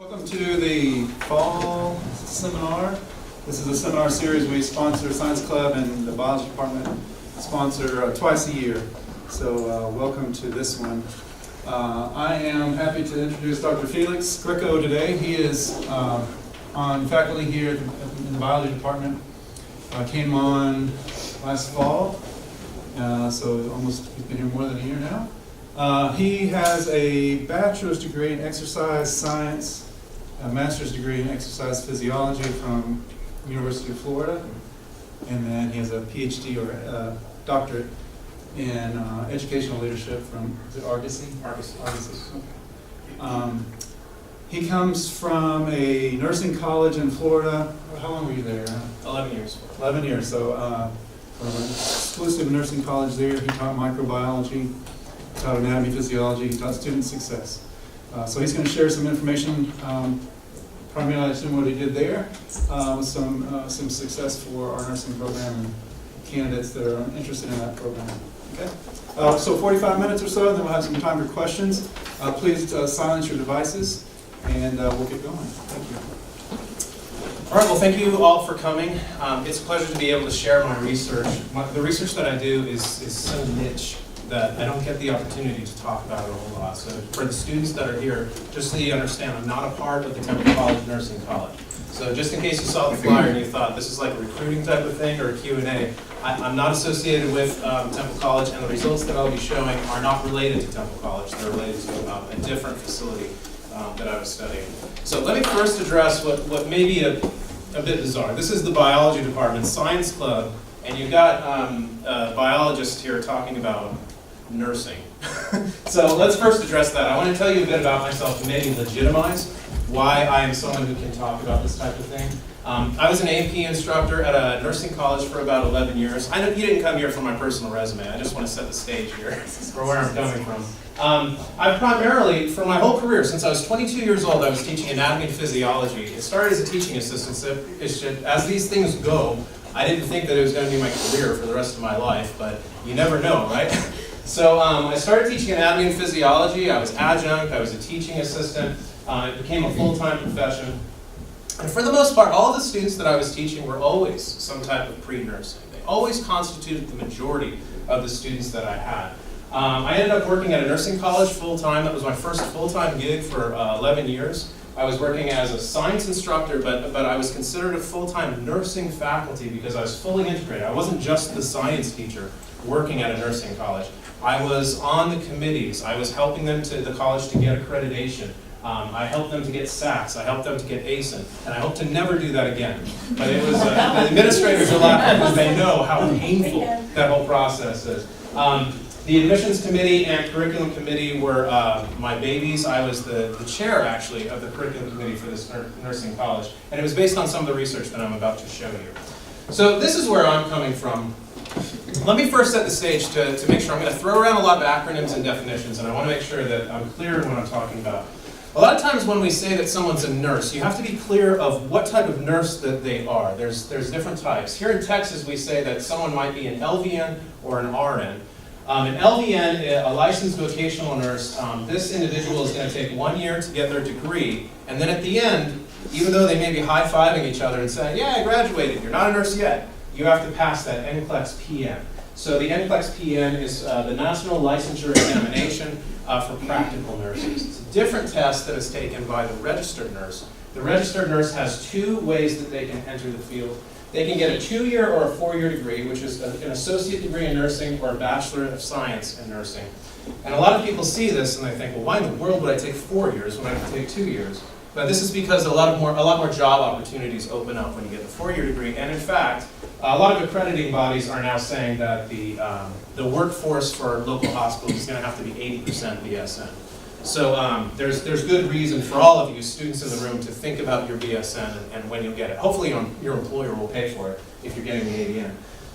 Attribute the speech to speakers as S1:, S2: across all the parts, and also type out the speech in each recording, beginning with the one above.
S1: Welcome to the fall seminar. This is a seminar series we sponsor. Science Club and the Biology Department sponsor twice a year. So welcome to this one. I am happy to introduce Dr. Felix Greco today. He is on faculty here in the Biology Department. Came on last fall, so almost he's been here more than a year now. He has a bachelor's degree in exercise science, a master's degree in exercise physiology from University of Florida, and then he has a PhD or doctorate in educational leadership from, is it Argosy? Argosy. Okay. He comes from a nursing college in Florida. How long were you there?
S2: 11 years.
S1: 11 years, so from an exclusive nursing college there. He taught microbiology, taught anatomy, physiology, he taught student success. So he's going to share some information, primarily I assume what he did there, with some success for our nursing program and candidates that are interested in that program. Okay. So 45 minutes or so, and then we'll have some time for questions. Please silence your devices, and we'll get going. Thank you.
S2: All right, well, thank you all for coming. It's a pleasure to be able to share my research. The research that I do is so niche that I don't get the opportunity to talk about it a whole lot. So for the students that are here, just so you understand, I'm not a part of the Temple College Nursing College. So just in case you saw the flyer and you thought this is like a recruiting type of thing or a Q&A, I'm not associated with Temple College, and the results that I'll be showing are not related to Temple College. They're related to a different facility that I was studying. So let me first address what may be a bit bizarre. This is the biology department, science club, and you've got a biologist here talking about nursing. So let's first address that. I want to tell you a bit about myself and maybe legitimize why I am someone who can talk about this type of thing. I was an A&P instructor at a nursing college for about 11 years. I know you didn't come here for my personal resume. I just want to set the stage here for where I'm coming from. I've primarily, for my whole career, since I was 22 years old, I was teaching anatomy and physiology. It started as a teaching assistant, so as these things go, I didn't think that it was going to be my career for the rest of my life, but you never know, right? So I started teaching anatomy and physiology. I was adjunct, I was a teaching assistant. It became a full-time profession. And for the most part, all the students that I was teaching were always some type of pre-nursing. They always constituted the majority of the students that I had. I ended up working at a nursing college full-time. That was my first full-time gig for 11 years. I was working as a science instructor, but I was considered a full-time nursing faculty because I was fully integrated. I wasn't just the science teacher working at a nursing college. I was on the committees. I was helping them the college to get accreditation. I helped them to get SACs. I helped them to get ASIN. And I hope to never do that again. But it was, the administrators are laughing because they know how painful that whole process is. The admissions committee and curriculum committee were my babies. I was the chair, actually, of the curriculum committee for this nursing college. And it was based on some of the research that I'm about to show you. So this is where I'm coming from. Let me first set the stage to make sure. I'm going to throw around a lot of acronyms and definitions, and I want to make sure that I'm clear in what I'm talking about. A lot of times when we say that someone's a nurse, you have to be clear of what type of nurse that they are. There's different types. Here in Texas, we say that someone might be an LVN or an RN. An LVN, a licensed vocational nurse, this individual is going to take 1 year to get their degree, and then at the end, even though they may be high-fiving each other and saying, yeah, I graduated, you're not a nurse yet, you have to pass that NCLEX PN. So the NCLEX PN is the National Licensure Examination for practical nurses. It's a different test that is taken by the registered nurse. The registered nurse has two ways that they can enter the field. They can get a 2-year or a 4-year degree, which is an associate degree in nursing or a Bachelor of Science in nursing. And a lot of people see this and they think, well, why in the world would I take 4 years when I can take 2 years? But this is because a lot more job opportunities open up when you get the 4-year degree. And in fact, a lot of accrediting bodies are now saying that the workforce for local hospitals is going to have to be 80% BSN. So there's good reason for all of you students in the room to think about your BSN and when you'll get it. Hopefully your employer will pay for it if you're getting the ADN.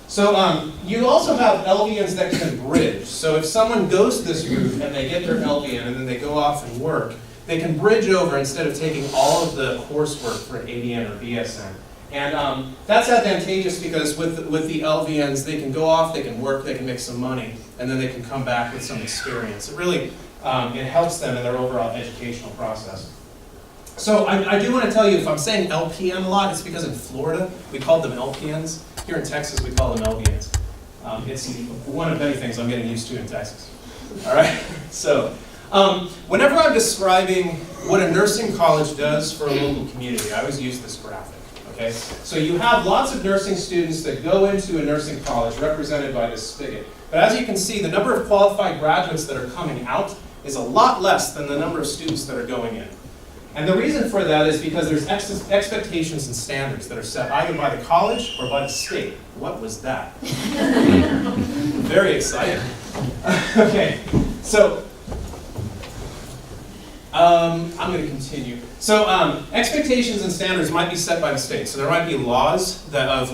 S2: So you also have LVNs that can bridge. So if someone goes this route and they get their LVN and then they go off and work, they can bridge over instead of taking all of the coursework for an ADN or BSN. And that's advantageous because with the LVNs, they can go off, they can work, they can make some money, and then they can come back with some experience. It really it helps them in their overall educational process. So I do want to tell you, if I'm saying LPN a lot, it's because in Florida, we called them LPNs. Here in Texas, we call them LPNs. It's one of many things I'm getting used to in Texas. All right? So whenever I'm describing what a nursing college does for a local community, I always use this graphic. Okay? So you have lots of nursing students that go into a nursing college represented by this spigot. But as you can see, the number of qualified graduates that are coming out is a lot less than the number of students that are going in. And the reason for that is because there's expectations and standards that are set either by the college or by the state. What was that? Very exciting. Okay, so I'm going to continue. So expectations and standards might be set by the state. So there might be laws that of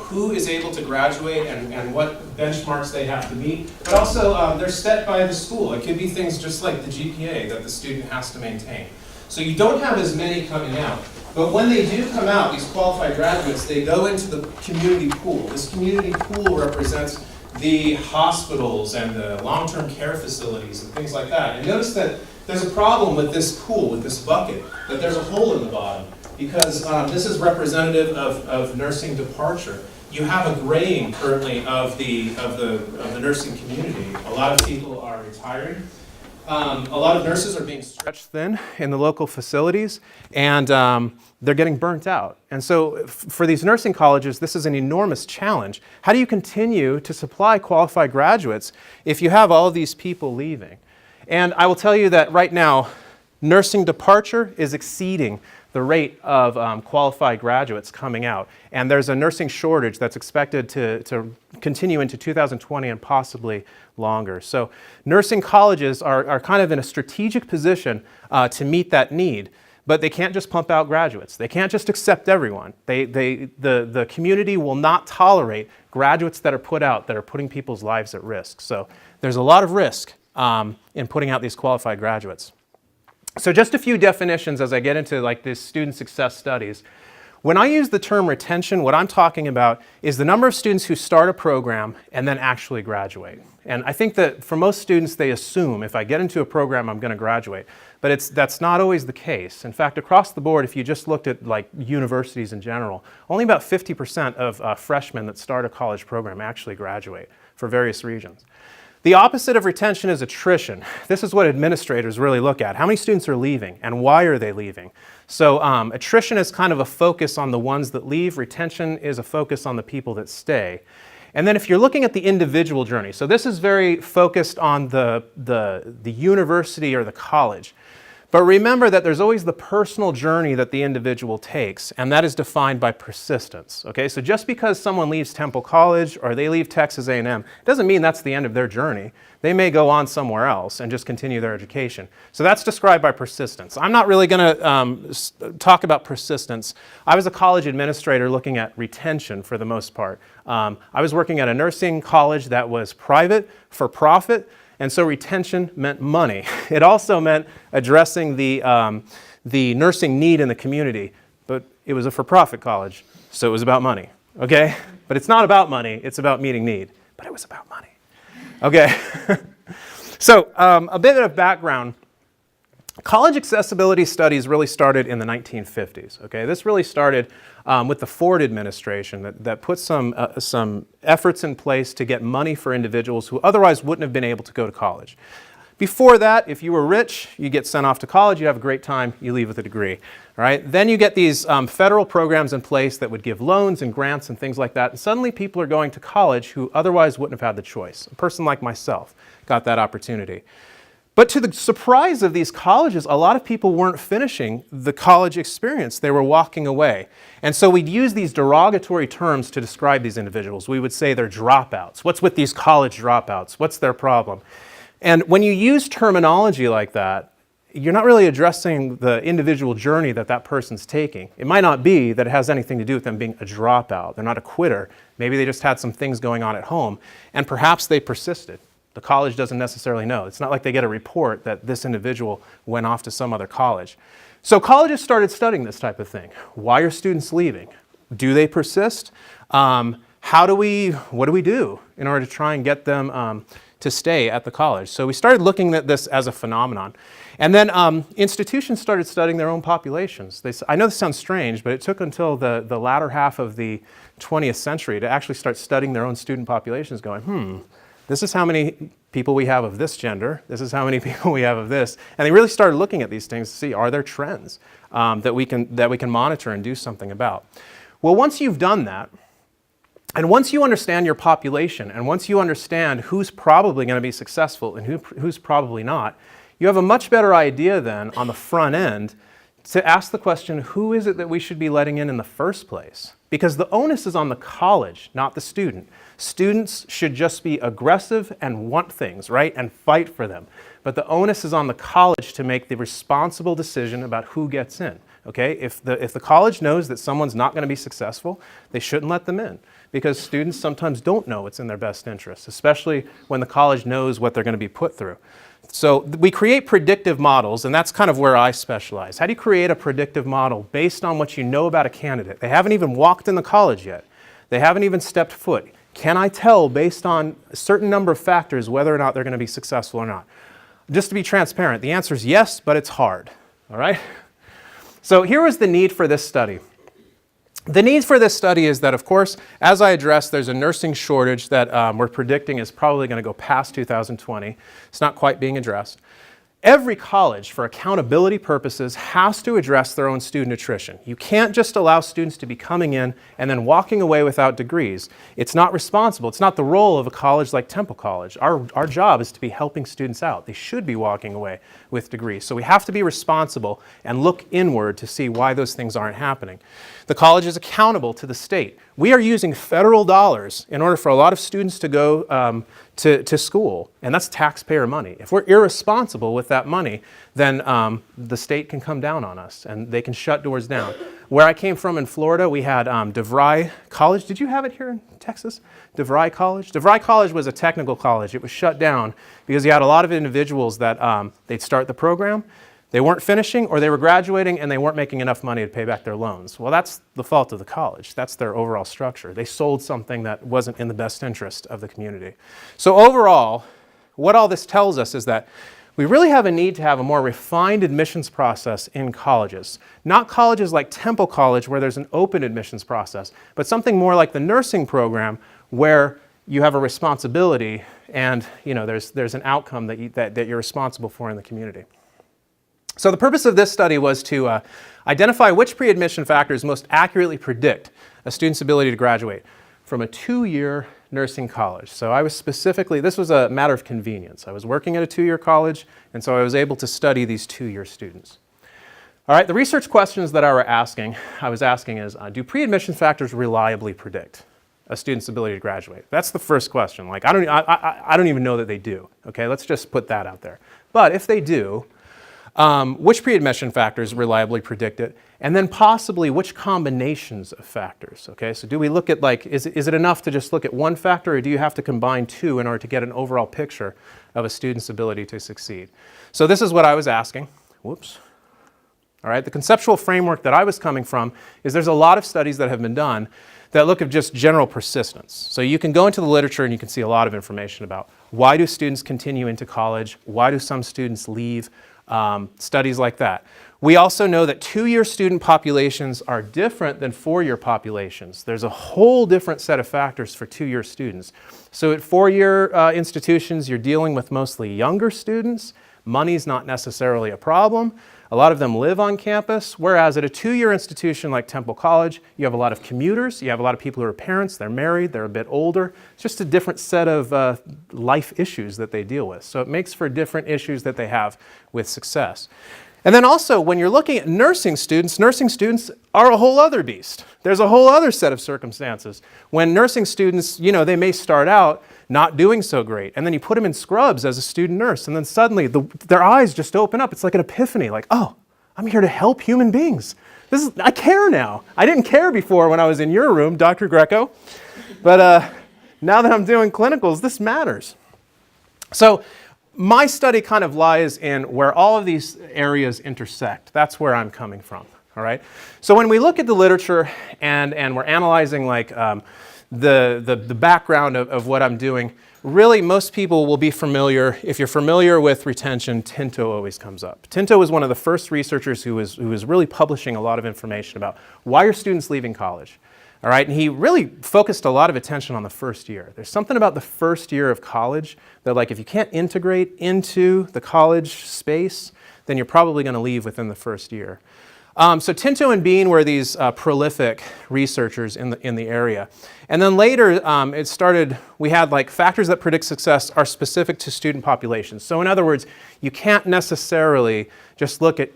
S2: who is able to graduate and what benchmarks they have to meet. But also they're set by the school. It could be things just like the GPA that the student has to maintain. So you don't have as many coming out. But when they do come out, these qualified graduates, they go into the community pool. This community pool represents the hospitals and the long-term care facilities and things like that. And notice that there's a problem with this pool, with this bucket, that there's a hole in the bottom, because this is representative of nursing departure. You have a graying currently of the nursing community. A lot of people are retiring. A lot of nurses are being stretched thin in the local facilities, and they're getting burnt out. And so for these nursing colleges, this is an enormous challenge. How do you continue to supply qualified graduates if you have all of these people leaving? And I will tell you that right now, nursing departure is exceeding the rate of qualified graduates coming out. And there's a nursing shortage that's expected to continue into 2020 and possibly longer. So nursing colleges are kind of in a strategic position to meet that need. But they can't just pump out graduates. They can't just accept everyone. The community will not tolerate graduates that are put out that are putting people's lives at risk. So there's a lot of risk in putting out these qualified graduates. So just a few definitions as I get into these student success studies. When I use the term retention, what I'm talking about is the number of students who start a program and then actually graduate. And I think that for most students, they assume if I get into a program, I'm going to graduate. But that's not always the case. In fact, across the board, if you just looked at universities in general, only about 50% of freshmen that start a college program actually graduate for various reasons. The opposite of retention is attrition. This is what administrators really look at. How many students are leaving and why are they leaving? So attrition is kind of a focus on the ones that leave. Retention is a focus on the people that stay. And then if you're looking at the individual journey, so this is very focused on the university or the college. But remember that there's always the personal journey that the individual takes, and that is defined by persistence. Okay, so just because someone leaves Temple College or they leave Texas A&M, doesn't mean that's the end of their journey. They may go on somewhere else and just continue their education. So that's described by persistence. I'm not really going to talk about persistence. I was a college administrator looking at retention for the most part. I was working at a nursing college that was private, for profit. And so retention meant money. It also meant addressing the nursing need in the community, but it was a for-profit college, so it was about money, okay? But it's not about money, it's about meeting need, but it was about money, okay? So a bit of background. College accessibility studies really started in the 1950s, okay? This really started with the Ford administration that put some efforts in place to get money for individuals who otherwise wouldn't have been able to go to college. Before that, if you were rich, you get sent off to college, you have a great time, you leave with a degree, all right? Then you get these federal programs in place that would give loans and grants and things like that, and suddenly people are going to college who otherwise wouldn't have had the choice. A person like myself got that opportunity. But to the surprise of these colleges, a lot of people weren't finishing the college experience. They were walking away. And so we'd use these derogatory terms to describe these individuals. We would say they're dropouts. What's with these college dropouts? What's their problem? And when you use terminology like that, you're not really addressing the individual journey that that person's taking. It might not be that it has anything to do with them being a dropout. They're not a quitter. Maybe they just had some things going on at home, and perhaps they persisted. The college doesn't necessarily know. It's not like they get a report that this individual went off to some other college. So colleges started studying this type of thing. Why are students leaving? Do they persist? What do we do in order to try and get them to stay at the college. So we started looking at this as a phenomenon. And then institutions started studying their own populations. I know this sounds strange, but it took until the latter half of the 20th century to actually start studying their own student populations, going, this is how many people we have of this gender, this is how many people we have of this. And they really started looking at these things to see, are there trends that we can monitor and do something about? Well, once you've done that, and once you understand your population, and once you understand who's probably going to be successful and who's probably not, you have a much better idea then on the front end to ask the question, who is it that we should be letting in the first place? Because the onus is on the college, not the student. Students should just be aggressive and want things, right? And fight for them. But the onus is on the college to make the responsible decision about who gets in. Okay? If the college knows that someone's not going to be successful, they shouldn't let them in. Because students sometimes don't know what's in their best interest, especially when the college knows what they're going to be put through. So we create predictive models, and that's kind of where I specialize. How do you create a predictive model based on what you know about a candidate? They haven't even walked in the college yet. They haven't even stepped foot. Can I tell based on a certain number of factors whether or not they're going to be successful or not? Just to be transparent, the answer is yes, but it's hard. All right? So here was the need for this study. The need for this study is that, of course, as I addressed, there's a nursing shortage that we're predicting is probably going to go past 2020. It's not quite being addressed. Every college, for accountability purposes, has to address their own student attrition. You can't just allow students to be coming in and then walking away without degrees. It's not responsible. It's not the role of a college like Temple College. Our job is to be helping students out. They should be walking away with degrees. So we have to be responsible and look inward to see why those things aren't happening. The college is accountable to the state. We are using federal dollars in order for a lot of students to go to school, and that's taxpayer money. If we're irresponsible with that money, then the state can come down on us and they can shut doors down. Where I came from in Florida, we had DeVry College. Did you have it here in Texas? DeVry College? DeVry College was a technical college. It was shut down because you had a lot of individuals that they'd start the program, they weren't finishing, or they were graduating and they weren't making enough money to pay back their loans. Well, that's the fault of the college. That's their overall structure. They sold something that wasn't in the best interest of the community. So overall, what all this tells us is that we really have a need to have a more refined admissions process in colleges. Not colleges like Temple College where there's an open admissions process, but something more like the nursing program where you have a responsibility and there's an outcome that you're responsible for in the community. So the purpose of this study was to identify which pre-admission factors most accurately predict a student's ability to graduate from a 2-year nursing college. So I was this was a matter of convenience. I was working at a 2-year college, and so I was able to study these 2-year students. All right, the research questions that I was asking is, do pre-admission factors reliably predict a student's ability to graduate? That's the first question. Like, I don't even know that they do. Okay, let's just put that out there. But if they do, which pre-admission factors reliably predict it, and then possibly which combinations of factors, okay? So do we look at is it enough to just look at one factor, or do you have to combine two in order to get an overall picture of a student's ability to succeed? So this is what I was asking. Whoops. All right, the conceptual framework that I was coming from is there's a lot of studies that have been done that look at just general persistence. So you can go into the literature and you can see a lot of information about why do students continue into college, why do some students leave, studies like that. We also know that 2-year student populations are different than 4-year populations. There's a whole different set of factors for 2-year students. So at 4-year institutions, you're dealing with mostly younger students. Money's not necessarily a problem. A lot of them live on campus, whereas at a 2-year institution like Temple College, you have a lot of commuters, you have a lot of people who are parents, they're married, they're a bit older. It's just a different set of life issues that they deal with. So it makes for different issues that they have with success. And then also, when you're looking at nursing students are a whole other beast. There's a whole other set of circumstances. When nursing students, they may start out not doing so great, and then you put them in scrubs as a student nurse, and then suddenly their eyes just open up. It's like an epiphany, like, oh, I'm here to help human beings. I care now. I didn't care before when I was in your room, Dr. Greco, but now that I'm doing clinicals, this matters. So my study kind of lies in where all of these areas intersect. That's where I'm coming from, all right? So when we look at the literature and we're analyzing the background of what I'm doing, really most people will be familiar, if you're familiar with retention, Tinto always comes up. Tinto was one of the first researchers who was really publishing a lot of information about why are students leaving college. All right, and he really focused a lot of attention on the first year. There's something about the first year of college that, like, if you can't integrate into the college space, then you're probably going to leave within the first year. So Tinto and Bean were these prolific researchers in the area. And then later we had like factors that predict success are specific to student populations. So in other words, you can't necessarily just look at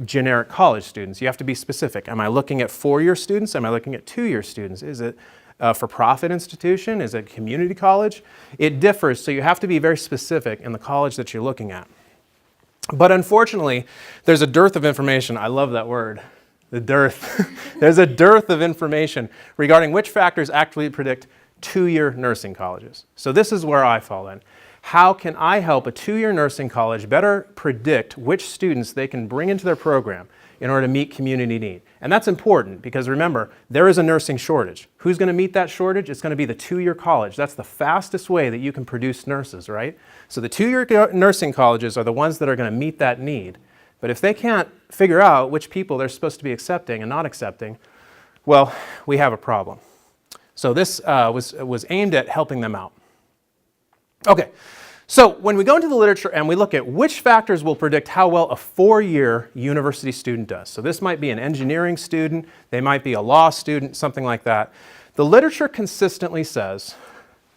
S2: generic college students. You have to be specific. Am I looking at 4-year students? Am I looking at 2-year students? Is it a for-profit institution? Is it community college? It differs, so you have to be very specific in the college that you're looking at. But unfortunately, there's a dearth of information. I love that word, the dearth. There's a dearth of information regarding which factors actually predict 2-year nursing colleges. So this is where I fall in. How can I help a 2-year nursing college better predict which students they can bring into their program in order to meet community need? And that's important because remember, there is a nursing shortage. Who's going to meet that shortage? It's going to be the 2-year college. That's the fastest way that you can produce nurses, right? So the 2-year nursing colleges are the ones that are going to meet that need. But if they can't figure out which people they're supposed to be accepting and not accepting, well, we have a problem. So this was aimed at helping them out. Okay, so when we go into the literature and we look at which factors will predict how well a 4-year university student does. So this might be an engineering student, they might be a law student, something like that. The literature consistently says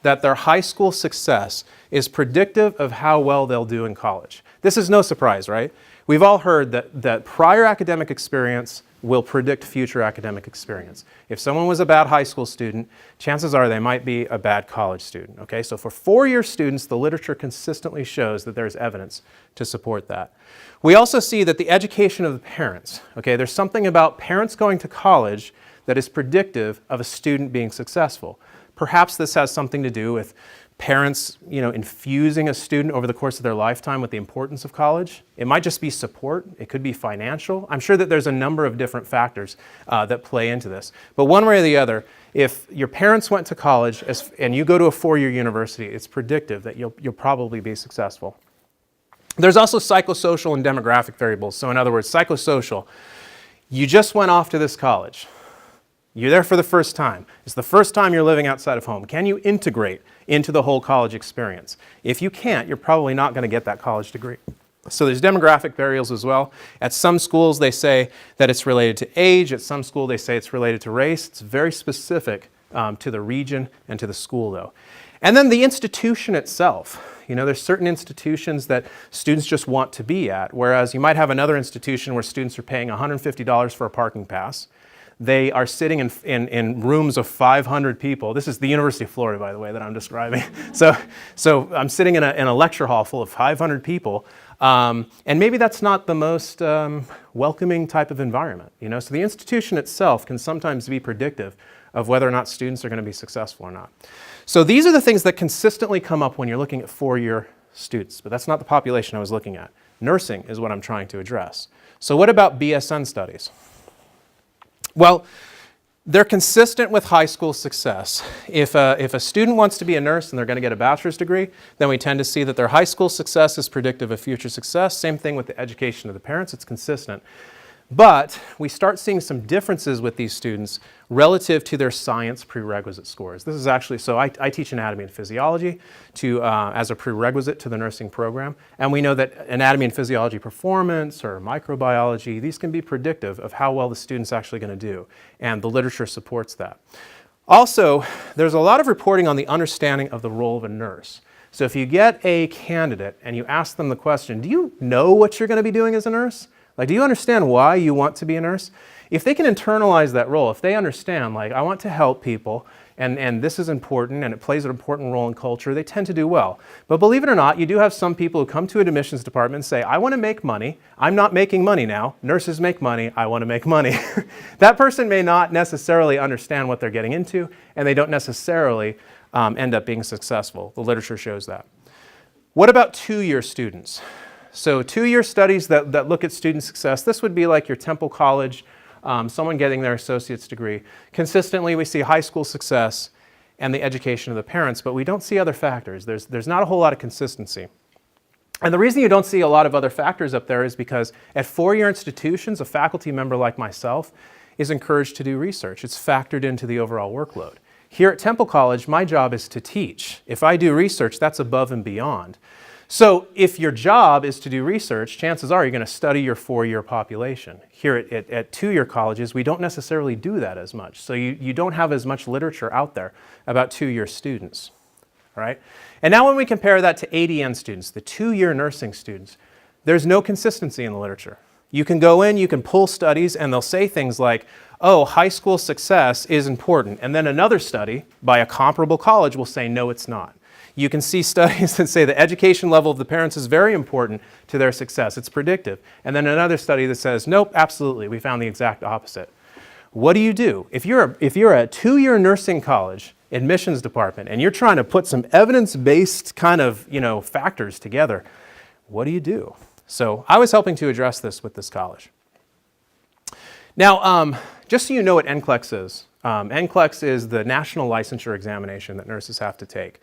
S2: that their high school success is predictive of how well they'll do in college. This is no surprise, right? We've all heard that prior academic experience will predict future academic experience. If someone was a bad high school student, chances are they might be a bad college student. Okay, so for 4-year students, the literature consistently shows that there's evidence to support that. We also see that the education of the parents, okay, there's something about parents going to college that is predictive of a student being successful. Perhaps this has something to do with parents, infusing a student over the course of their lifetime with the importance of college. It might just be support. It could be financial. I'm sure that there's a number of different factors that play into this. But one way or the other, if your parents went to college and you go to a 4-year university, it's predictive that you'll probably be successful. There's also psychosocial and demographic variables. So in other words, psychosocial, you just went off to this college. You're there for the first time. It's the first time you're living outside of home. Can you integrate into the whole college experience? If you can't, you're probably not going to get that college degree. So there's demographic variables as well. At some schools, they say that it's related to age. At some school, they say it's related to race. It's very specific to the region and to the school, though. And then the institution itself. There's certain institutions that students just want to be at, whereas you might have another institution where students are paying $150 for a parking pass. They are sitting in rooms of 500 people. This is the University of Florida, by the way, that I'm describing. So I'm sitting in a lecture hall full of 500 people, and maybe that's not the most welcoming type of environment. So the institution itself can sometimes be predictive of whether or not students are going to be successful or not. So these are the things that consistently come up when you're looking at 4-year students, but that's not the population I was looking at. Nursing is what I'm trying to address. So what about BSN studies? Well, they're consistent with high school success. If a student wants to be a nurse and they're going to get a bachelor's degree, then we tend to see that their high school success is predictive of future success. Same thing with the education of the parents, it's consistent. But we start seeing some differences with these students relative to their science prerequisite scores. This is actually, so I teach anatomy and physiology as a prerequisite to the nursing program. And we know that anatomy and physiology performance or microbiology, these can be predictive of how well the student's actually going to do. And the literature supports that. Also, there's a lot of reporting on the understanding of the role of a nurse. So if you get a candidate and you ask them the question, do you know what you're going to be doing as a nurse? Like, do you understand why you want to be a nurse? If they can internalize that role, if they understand, like, I want to help people, and this is important, and it plays an important role in culture, they tend to do well. But believe it or not, you do have some people who come to an admissions department and say, I want to make money. I'm not making money now. Nurses make money. I want to make money. That person may not necessarily understand what they're getting into, and they don't necessarily end up being successful. The literature shows that. What about 2-year students? So 2-year studies that look at student success, this would be like your Temple College, someone getting their associate's degree. Consistently, we see high school success and the education of the parents, but we don't see other factors. There's not a whole lot of consistency. And the reason you don't see a lot of other factors up there is because at four-year institutions, a faculty member like myself is encouraged to do research. It's factored into the overall workload. Here at Temple College, my job is to teach. If I do research, that's above and beyond. So if your job is to do research, chances are you're going to study your four-year population. Here at two-year colleges, we don't necessarily do that as much. So you don't have as much literature out there about two-year students. All right? And now when we compare that to ADN students, the two-year nursing students, there's no consistency in the literature. You can go in, you can pull studies, and they'll say things like, oh, high school success is important. And then another study by a comparable college will say, no, it's not. You can see studies that say the education level of the parents is very important to their success. It's predictive. And then another study that says, nope, absolutely, we found the exact opposite. What do you do? If you're a two-year nursing college admissions department and you're trying to put some evidence-based kind of, factors together, what do you do? So I was helping to address this with this college. Now, just so you know what NCLEX is, NCLEX is the national licensure examination that nurses have to take.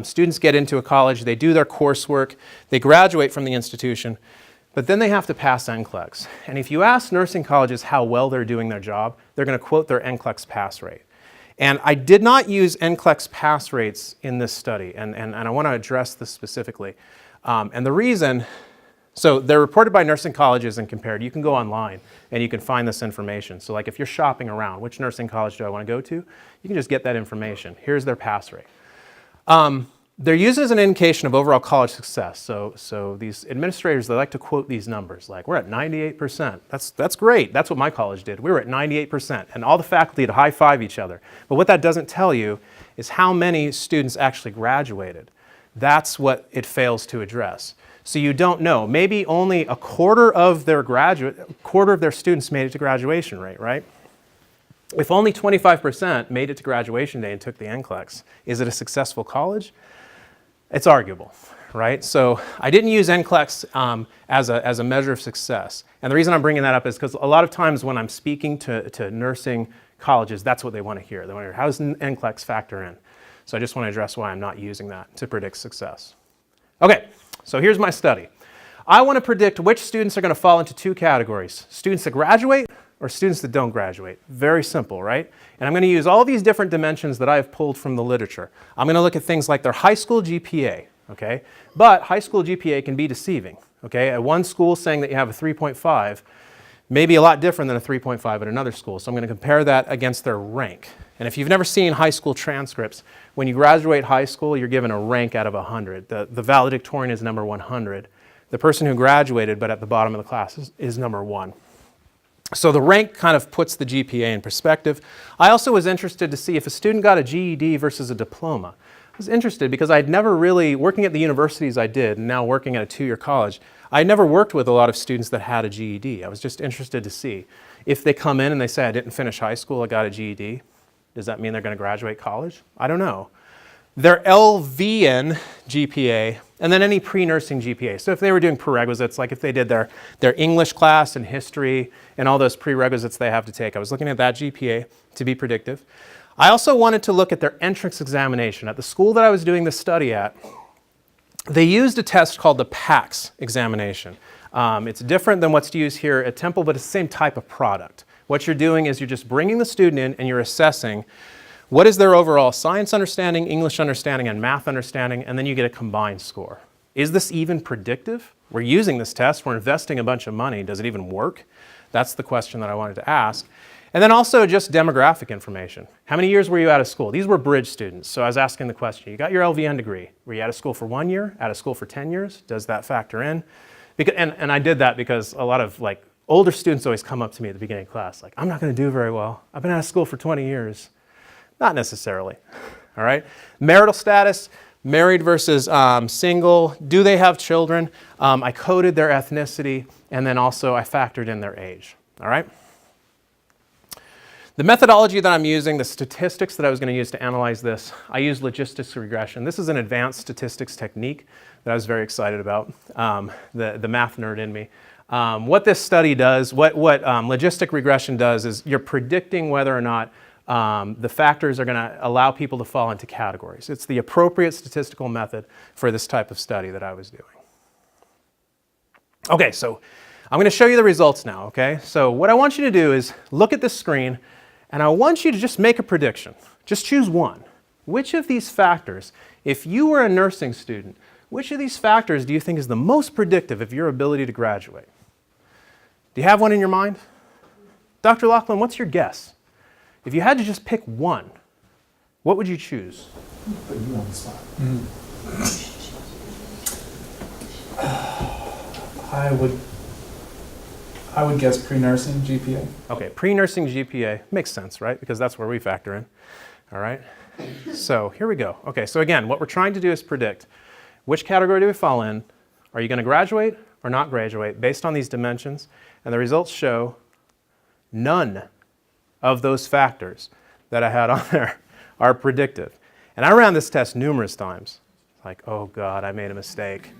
S2: Students get into a college, they do their coursework, they graduate from the institution, but then they have to pass NCLEX. And if you ask nursing colleges how well they're doing their job, they're going to quote their NCLEX pass rate. And I did not use NCLEX pass rates in this study, and I want to address this specifically. And the reason, so they're reported by nursing colleges and compared. You can go online and you can find this information. So like if you're shopping around, which nursing college do I want to go to? You can just get that information. Here's their pass rate. They're used as an indication of overall college success. So these administrators, they like to quote these numbers, like we're at 98%. That's great. That's what my college did. We were at 98%, and all the faculty had to high five each other. But what that doesn't tell you is how many students actually graduated. That's what it fails to address. So you don't know. Maybe only a quarter of their students made it to graduation rate, right? If only 25% made it to graduation day and took the NCLEX, is it a successful college? It's arguable, right? So I didn't use NCLEX as a measure of success. And the reason I'm bringing that up is because a lot of times when I'm speaking to nursing colleges, that's what they want to hear. They want to hear, how does NCLEX factor in? So I just want to address why I'm not using that to predict success. Okay, so here's my study. I want to predict which students are going to fall into two categories: students that graduate or students that don't graduate. Very simple, right? And I'm going to use all these different dimensions that I've pulled from the literature. I'm going to look at things like their high school GPA, okay? But high school GPA can be deceiving, okay? At one school saying that you have a 3.5 may be a lot different than a 3.5 at another school. So I'm going to compare that against their rank. And if you've never seen high school transcripts, when you graduate high school, you're given a rank out of 100. The valedictorian is number 100. The person who graduated but at the bottom of the class is number 1. So the rank kind of puts the GPA in perspective. I also was interested to see if a student got a GED versus a diploma. I was interested because I'd never really, working at the universities I did, and now working at a two-year college, I never worked with a lot of students that had a GED. I was just interested to see if they come in and they say, I didn't finish high school, I got a GED. Does that mean they're going to graduate college? I don't know. Their LVN GPA, and then any pre-nursing GPA. So if they were doing prerequisites, like if they did their English class and history and all those prerequisites they have to take, I was looking at that GPA to be predictive. I also wanted to look at their entrance examination. At the school that I was doing this study at, they used a test called the PACS examination. It's different than what's used here at Temple, but it's the same type of product. What you're doing is you're just bringing the student in and you're assessing what is their overall science understanding, English understanding, and math understanding, and then you get a combined score. Is this even predictive? We're using this test, we're investing a bunch of money, does it even work? That's the question that I wanted to ask. And then also just demographic information. How many years were you out of school? These were bridge students, so I was asking the question, you got your LVN degree, were you out of school for 1 year, out of school for 10 years? Does that factor in? And I did that because a lot of older students always come up to me at the beginning of class, like, I'm not gonna do very well, I've been out of school for 20 years. Not necessarily, all right? Marital status, married versus single. Do they have children? I coded their ethnicity, and then also I factored in their age, all right? The methodology that I'm using, the statistics that I was going to use to analyze this, I use logistics regression. This is an advanced statistics technique that I was very excited about, the math nerd in me. What this study does, what logistic regression does is you're predicting whether or not
S3: the factors are going to allow people to fall into categories. It's the appropriate statistical method for this type of study that I was doing. Okay, so I'm going to show you the results now, okay? So what I want you to do is look at this screen, and I want you to just make a prediction. Just choose one. Which of these factors, if you were a nursing student, which of these factors do you think is the most predictive of your ability to graduate? Do you have one in your mind? Dr. Laughlin, what's your guess? If you had to just pick one, what would you choose?
S1: Put you on the spot. I would guess pre-nursing GPA.
S3: Okay, pre-nursing GPA makes sense, right? Because that's where we factor in. All right. So here we go. Okay, so again, what we're trying to do is predict which category do we fall in. Are you going to graduate or not graduate based on these dimensions? And the results show none of those factors that I had on there are predictive. And I ran this test numerous times. Like, oh God, I made a mistake.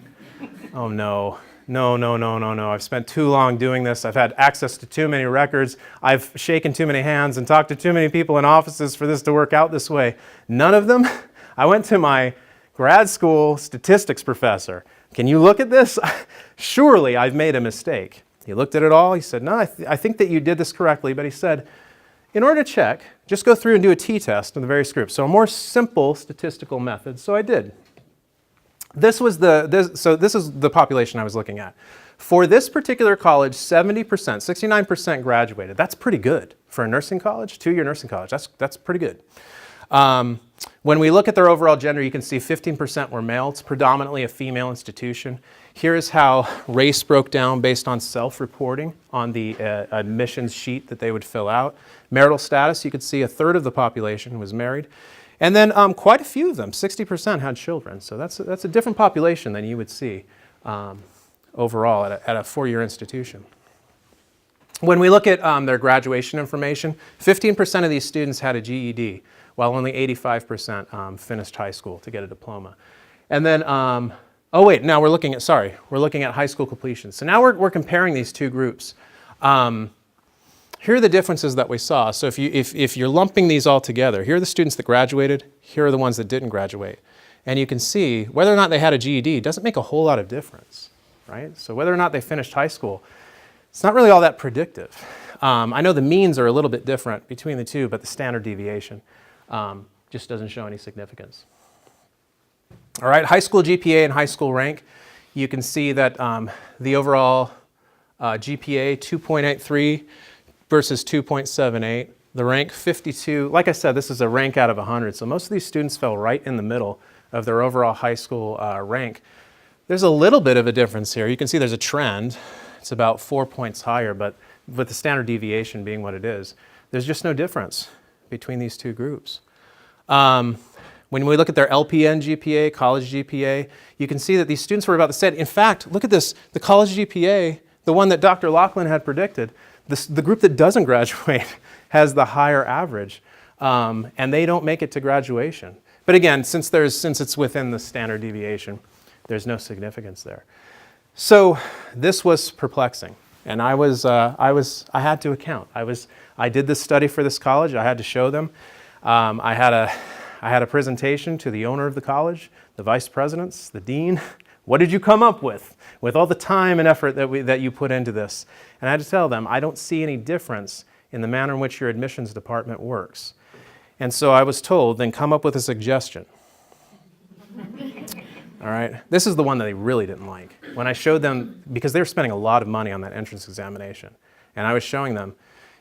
S3: Oh no. No. I've spent too long doing this. I've had access to too many records. I've shaken too many hands and talked to too many people in offices for this to work out this way. None of them. I went to my grad school statistics professor. Can you look at this? Surely I've made a mistake. He looked at it all. He said, no, I think that you did this correctly. But he said, in order to check, just go through and do a t-test in the various groups. So a more simple statistical method. So I did. This is the population I was looking at. For this particular college, 70%, 69% graduated. That's pretty good for a nursing college, 2-year nursing college. That's pretty good. When we look at their overall gender, you can see 15% were male. It's predominantly a female institution. Here's how race broke down based on self-reporting on the admissions sheet that they would fill out. Marital status, you could see a third of the population was married. And then quite a few of them, 60% had children. So that's a different population than you would see overall at a 4-year institution. When we look at their graduation information, 15% of these students had a GED, while only 85% finished high school to get a diploma. And then, now we're looking at high school completion. So now we're comparing these two groups. Here are the differences that we saw. So if you're lumping these all together, here are the students that graduated, here are the ones that didn't graduate. And you can see whether or not they had a GED doesn't make a whole lot of difference, right? So whether or not they finished high school, it's not really all that predictive. I know the means are a little bit different between the two, but the standard deviation just doesn't show any significance. All right, high school GPA and high school rank. You can see that the overall GPA, 2.83 versus 2.78. The rank, 52. Like I said, this is a rank out of 100, so most of these students fell right in the middle of their overall high school rank. There's a little bit of a difference here. You can see there's a trend. It's about 4 points higher, but with the standard deviation being what it is, there's just no difference between these two groups. When we look at their LPN GPA, college GPA, you can see that these students were about the same. In fact, look at this. The college GPA, the one that Dr. Laughlin had predicted, the group that doesn't graduate has the higher average, and they don't make it to graduation. But again, since it's within the standard deviation, there's no significance there. So this was perplexing, and I had to account. I did this study for this college. I had to show them. I had a presentation to the owner of the college, the vice presidents, the dean. What did you come up with all the time and effort that you put into this? And I had to tell them, I don't see any difference in the manner in which your admissions department works. And so I was told, then come up with a suggestion. All right, this is the one that they really didn't like. When I showed them, because they were spending a lot of money on that entrance examination, and I was showing them,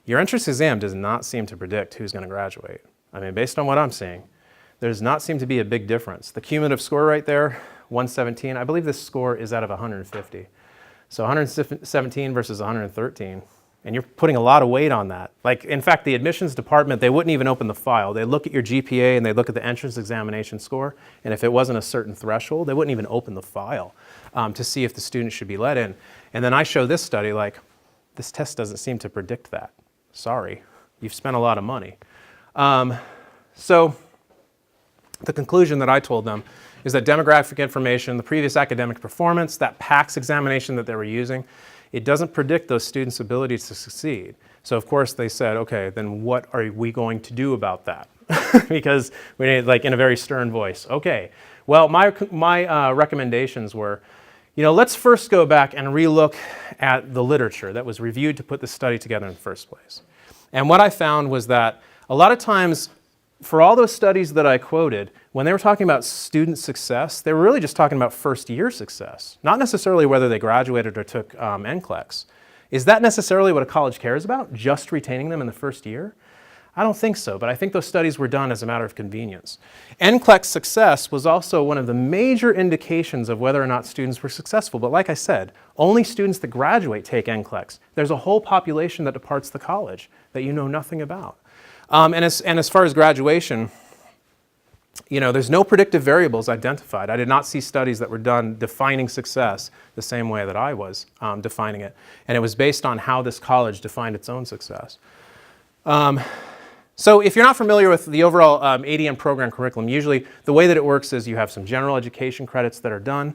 S3: your entrance exam does not seem to predict who's going to graduate. I mean, based on what I'm seeing, there does not seem to be a big difference. The cumulative score right there, 117, I believe this score is out of 150. So 117 versus 113, and you're putting a lot of weight on that. Like, in fact, the admissions department, they wouldn't even open the file. They look at your GPA and they look at the entrance examination score, and if it wasn't a certain threshold, they wouldn't even open the file to see if the student should be let in. And then I show this study, like, this test doesn't seem to predict that. Sorry, you've spent a lot of money. So the conclusion that I told them is that demographic information, the previous academic performance, that PACS examination that they were using, it doesn't predict those students' ability to succeed. So of course they said, okay, then what are we going to do about that? Because we need, like, in a very stern voice, okay. Well, my recommendations were, let's first go back and relook at the literature that was reviewed to put this study together in the first place. And what I found was that a lot of times, for all those studies that I quoted, when they were talking about student success, they were really just talking about first-year success, not necessarily whether they graduated or took NCLEX. Is that necessarily what a college cares about, just retaining them in the first year? I don't think so, but I think those studies were done as a matter of convenience. NCLEX success was also one of the major indications of whether or not students were successful. But like I said, only students that graduate take NCLEX. There's a whole population that departs the college that you know nothing about. And as far as graduation, there's no predictive variables identified. I did not see studies that were done defining success the same way that I was defining it. And it was based on how this college defined its own success. So if you're not familiar with the overall ADM program curriculum, usually the way that it works is you have some general education credits that are done.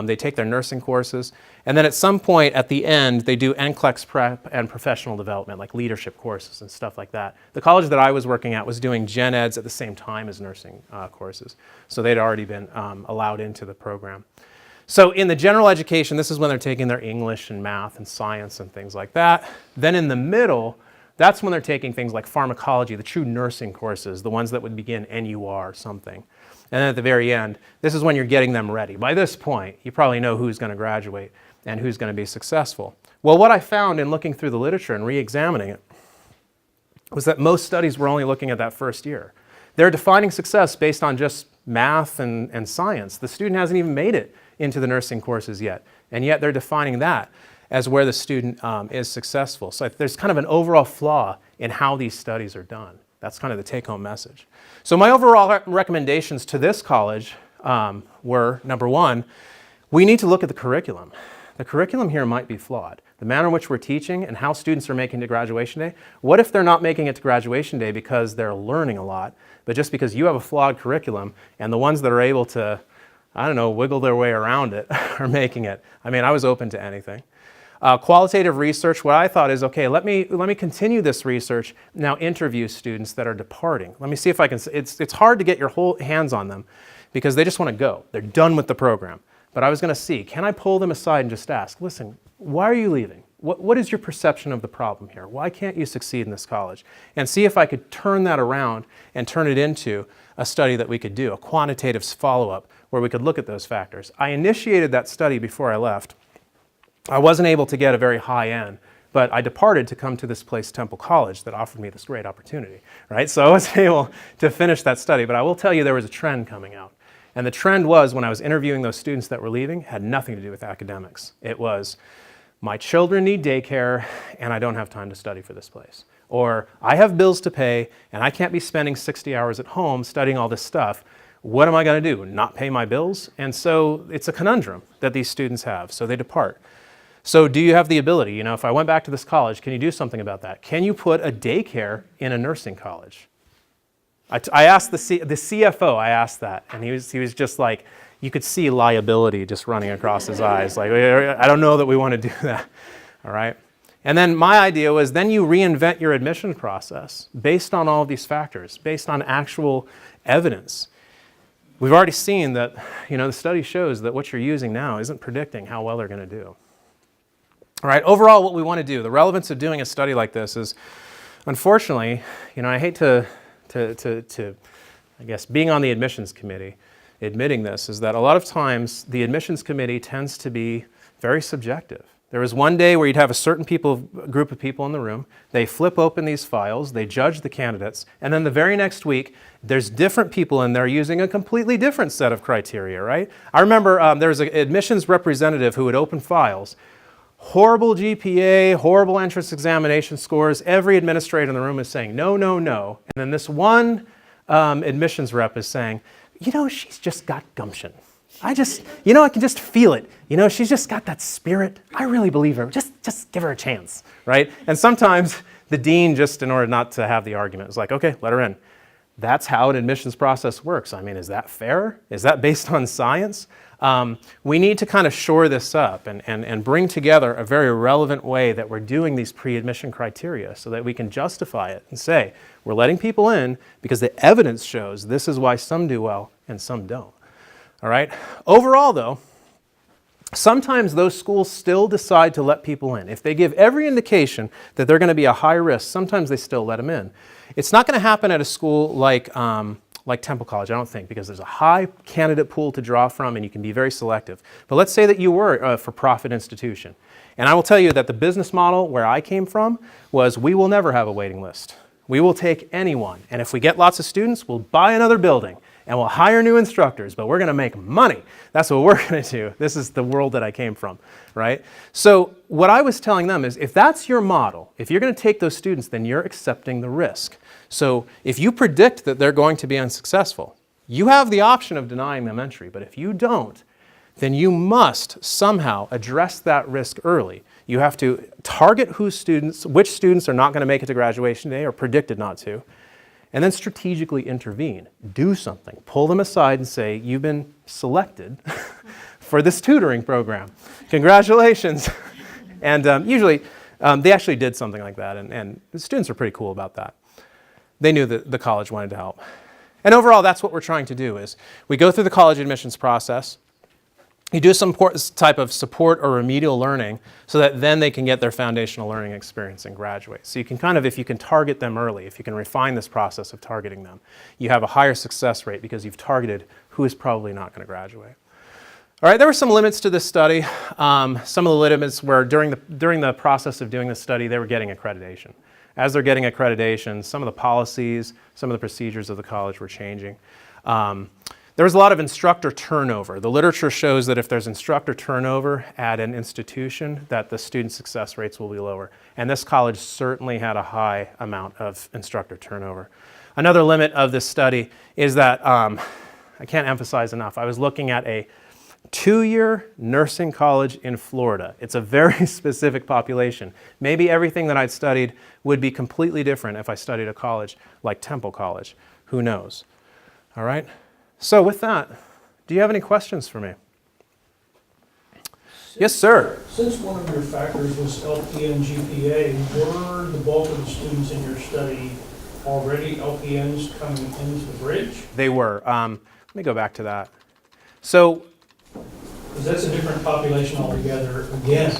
S3: They take their nursing courses. And then at some point at the end, they do NCLEX prep and professional development, like leadership courses and stuff like that. The college that I was working at was doing gen eds at the same time as nursing courses. So they'd already been allowed into the program. So in the general education, this is when they're taking their English and math and science and things like that. Then in the middle, that's when they're taking things like pharmacology, the true nursing courses, the ones that would begin NUR or something. And then at the very end, this is when you're getting them ready. By this point, you probably know who's going to graduate and who's going to be successful. Well, what I found in looking through the literature and re-examining it was that most studies were only looking at that first year. They're defining success based on just math and science. The student hasn't even made it into the nursing courses yet, and yet they're defining that as where the student is successful. So there's kind of an overall flaw in how these studies are done. That's kind of the take-home message. So my overall recommendations to this college were, number one, we need to look at the curriculum. The curriculum here might be flawed. The manner in which we're teaching and how students are making it to graduation day, what if they're not making it to graduation day because they're learning a lot, but just because you have a flawed curriculum and the ones that are able to, wiggle their way around it are making it? I mean, I was open to anything. Qualitative research, what I thought is, okay, let me continue this research, now interview students that are departing. Let me see if I can, it's hard to get your whole hands on them because they just want to go. They're done with the program. But I was going to see, can I pull them aside and just ask, listen, why are you leaving? What is your perception of the problem here? Why can't you succeed in this college? And see if I could turn that around and turn it into a study that we could do, a quantitative follow-up where we could look at those factors. I initiated that study before I left. I wasn't able to get a very high end, but I departed to come to this place, Temple College, that offered me this great opportunity, right? So I was able to finish that study, but I will tell you there was a trend coming out. And the trend was, when I was interviewing those students that were leaving, had nothing to do with academics. It was, my children need daycare, and I don't have time to study for this place. Or, I have bills to pay, and I can't be spending 60 hours at home studying all this stuff. What am I going to do? Not pay my bills? And so it's a conundrum that these students have, so they depart. So do you have the ability, if I went back to this college, can you do something about that? Can you put a daycare in a nursing college? I asked the CFO, I asked that, and he was just like, you could see liability just running across his eyes. Like, I don't know that we want to do that, all right? And then my idea was, then you reinvent your admission process based on all of these factors, based on actual evidence. We've already seen that, the study shows that what you're using now isn't predicting how well they're going to do. All right, overall, what we want to do, the relevance of doing a study like this is, unfortunately, I hate to I guess, being on the admissions committee, admitting this, is that a lot of times the admissions committee tends to be very subjective. There was one day where you'd have a certain group of people in the room, they flip open these files, they judge the candidates, and then the very next week, there's different people in there using a completely different set of criteria, right? I remember there was an admissions representative who would open files, horrible GPA, horrible entrance examination scores. Every administrator in the room is saying, no, no, no. And then this one admissions rep is saying, she's just got gumption. I can just feel it. She's just got that spirit. I really believe her. Just give her a chance, right? And sometimes the dean, just in order not to have the argument, is like, okay, let her in. That's how an admissions process works. I mean, is that fair? Is that based on science? We need to kind of shore this up and bring together a very relevant way that we're doing these pre-admission criteria so that we can justify it and say, we're letting people in because the evidence shows this is why some do well and some don't. All right? Overall, though, sometimes those schools still decide to let people in. If they give every indication that they're going to be a high risk, sometimes they still let them in. It's not going to happen at a school like Temple College, I don't think, because there's a high candidate pool to draw from and you can be very selective. But let's say that you were a for-profit institution. And I will tell you that the business model where I came from was we will never have a waiting list. We will take anyone. And if we get lots of students, we'll buy another building and we'll hire new instructors, but we're going to make money. That's what we're going to do. This is the world that I came from, right? So what I was telling them is if that's your model, if you're going to take those students, then you're accepting the risk. So if you predict that they're going to be unsuccessful, you have the option of denying them entry. But if you don't, then you must somehow address that risk early. You have to target which students are not going to make it to graduation day or predicted not to, and then strategically intervene. Do something. Pull them aside and say, you've been selected for this tutoring program. Congratulations. And usually they actually did something like that, and the students were pretty cool about that. They knew that the college wanted to help. And overall, that's what we're trying to do is we go through the college admissions process. You do some type of support or remedial learning so that then they can get their foundational learning experience and graduate. So you can kind of, if you can target them early, if you can refine this process of targeting them, you have a higher success rate because you've targeted who is probably not going to graduate. All right, there were some limits to this study. Some of the limits were during the process of doing this study, they were getting accreditation. As they're getting accreditation, some of the policies, some of the procedures of the college were changing. There was a lot of instructor turnover. The literature shows that if there's instructor turnover at an institution, that the student success rates will be lower. And this college certainly had a high amount of instructor turnover. Another limit of this study is that, I can't emphasize enough, I was looking at a 2-year nursing college in Florida. It's a very specific population. Maybe everything that I'd studied would be completely different if I studied a college like Temple College. Who knows? All right? So with that, do you have any questions for me? Yes, sir.
S4: Since one of your factors was LPN GPA, were the bulk of the students in your study already LPNs coming into the bridge?
S3: They were. Let me go back to that. So,
S4: Because that's a different population altogether again.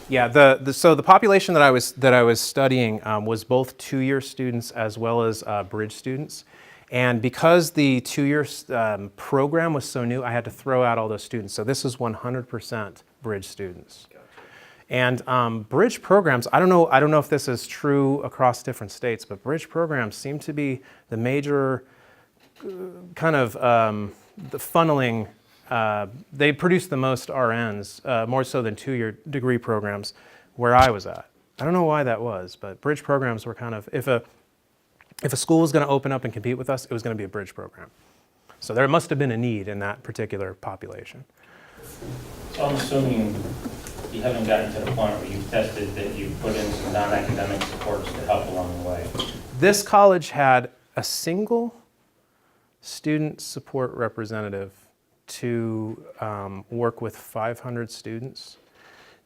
S3: yeah, so the population that I was studying was both 2-year students as well as bridge students. And because the 2-year program was so new, I had to throw out all those students. So this is 100% bridge students. And bridge programs, I don't know if this is true across different states, but bridge programs seem to be the major kind of the funneling. They produce the most RNs, more so than 2-year degree programs where I was at. I don't know why that was, but bridge programs were kind of, if a school was going to open up and compete with us, it was going to be a bridge program. So there must have been a need in that particular population.
S5: So I'm assuming you haven't gotten to the point where you've tested that you've put in some non-academic supports to help along the way.
S3: This college had a single student support representative to work with 500 students.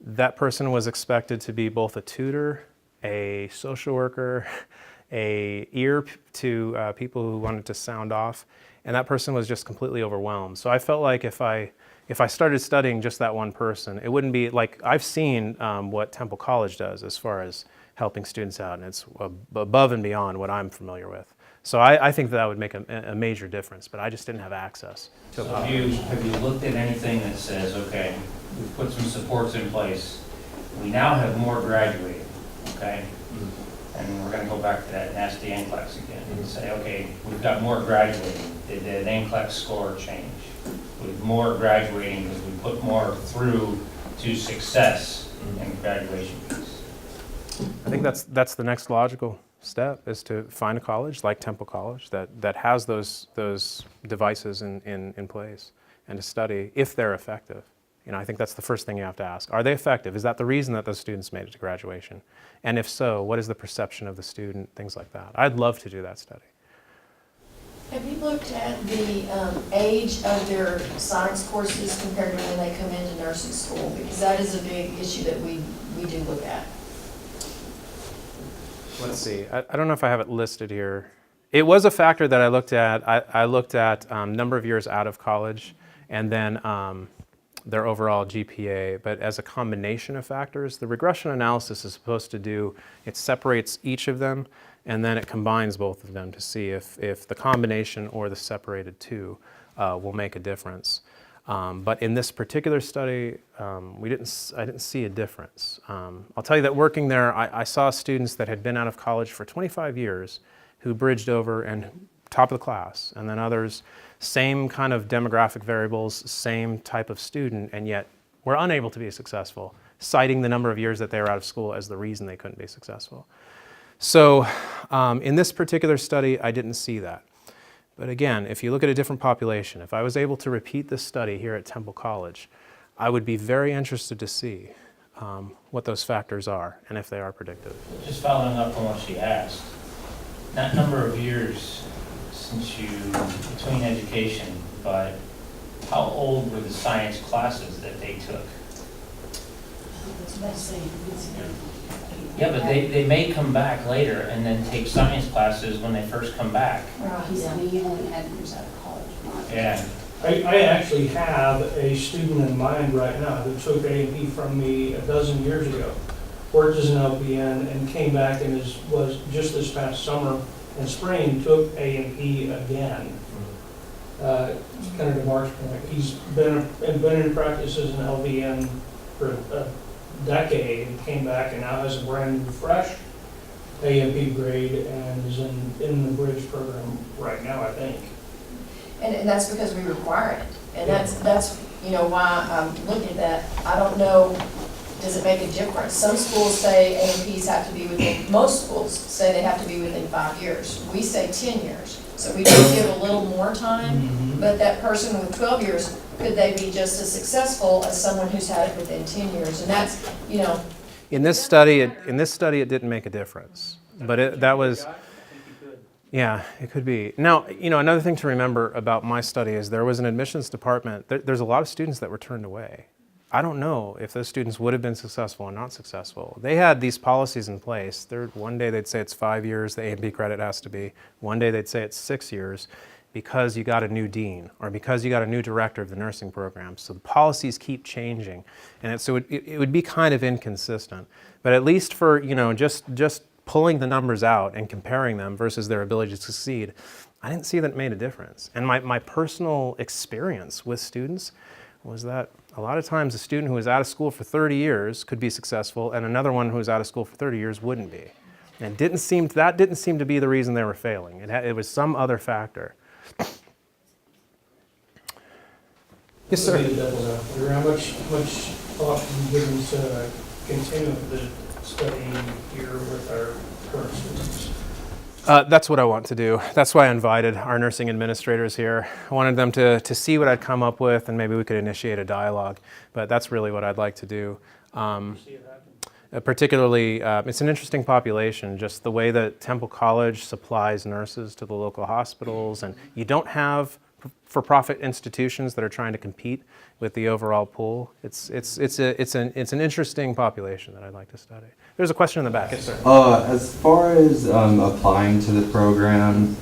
S3: That person was expected to be both a tutor, a social worker, a ear to people who wanted to sound off, and that person was just completely overwhelmed. So I felt like if I started studying just that one person, it wouldn't be like, I've seen what Temple College does as far as helping students out, and it's above and beyond what I'm familiar with. So I think that would make a major difference, but I just didn't have access to it.
S5: So have you looked at anything that says, okay, we've put some supports in place, we now have more graduating, okay? And we're going to go back to that nasty NCLEX again and say, okay, we've got more graduating. Did the NCLEX score change? With more graduating because we put more through to success in graduation piece.
S3: I think that's the next logical step, is to find a college like Temple College that has those devices in place, and to study if they're effective. You know, I think that's the first thing you have to ask. Are they effective? Is that the reason that those students made it to graduation? And if so, what is the perception of the student? Things like that. I'd love to do that study.
S6: Have you looked at the age of their science courses compared to when they come into nursing school? Because that is a big issue that we do look at.
S3: Let's see. I don't know if I have it listed here. It was a factor that I looked at. I looked at number of years out of college and then their overall GPA. But as a combination of factors, the regression analysis is supposed to do, it separates each of them and then it combines both of them to see if the combination or the separated two will make a difference. But in this particular study, I didn't see a difference. I'll tell you that working there, I saw students that had been out of college for 25 years who bridged over and top of the class, and then others, same kind of demographic variables, same type of student, and yet were unable to be successful, citing the number of years that they were out of school as the reason they couldn't be successful. So in this particular study, I didn't see that. But again, if you look at a different population, if I was able to repeat this study here at Temple College, I would be very interested to see what those factors are and if they are predictive.
S5: Just following up on what she asked, that number of years since you, between education, but how old were the science classes that they took? Yeah, but they may come back later and then take science classes when they first come back.
S7: He said he only had years out of college.
S5: Yeah.
S4: I actually have a student in mind right now who took A&P from me a dozen years ago, worked as an LPN, and came back and was just this past summer and spring took A&P again. Kind of to Mark's point, he's been in practice as an LPN for a decade and came back and now has a brand new fresh A&P grade and is in the bridge program right now, I think.
S6: And that's because we require it. And that's why I'm looking at that. I don't know, does it make a difference? Some schools say A&Ps have to be within, most schools say they have to be within 5 years. We say 10 years. So we do give a little more time, but that person with 12 years, could they be just as successful as someone who's had it within 10 years? And that's,
S3: In this study, it didn't make a difference. But that was, yeah, it could be. Now, another thing to remember about my study is there was an admissions department. There's a lot of students that were turned away. I don't know if those students would have been successful or not successful. They had these policies in place. One day they'd say it's 5 years, the A&P credit has to be. One day they'd say it's 6 years because you got a new dean or because you got a new director of the nursing program. So the policies keep changing. And so it would be kind of inconsistent. But at least for, just pulling the numbers out and comparing them versus their ability to succeed, I didn't see that it made a difference. And my personal experience with students was that a lot of times a student who was out of school for 30 years could be successful and another one who was out of school for 30 years wouldn't be. And that didn't seem to be the reason they were failing. It was some other factor. Yes, sir.
S4: How much thought have you given to continuing the study here with our current students?
S3: That's what I want to do. That's why I invited our nursing administrators here. I wanted them to see what I'd come up with and maybe we could initiate a dialogue. But that's really what I'd like to do. Particularly, it's an interesting population, just the way that Temple College supplies nurses to the local hospitals, and you don't have for-profit institutions that are trying to compete with the overall pool. It's an interesting population that I'd like to study. There's a question in the back. Yes, sir.
S8: As far as applying to the program,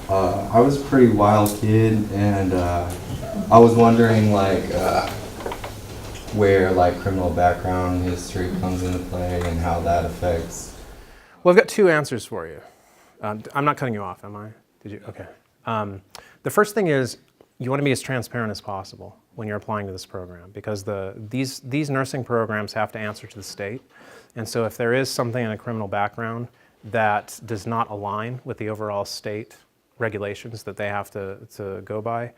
S8: I was a pretty wild kid, and I was wondering where criminal background history comes into play and how that affects.
S3: Well, I've got two answers for you. I'm not cutting you off, am I? Did you? Okay. The first thing is you want to be as transparent as possible when you're applying to this program because these nursing programs have to answer to the state. And so if there is something in a criminal background that does not align with the overall state regulations that they have to go by,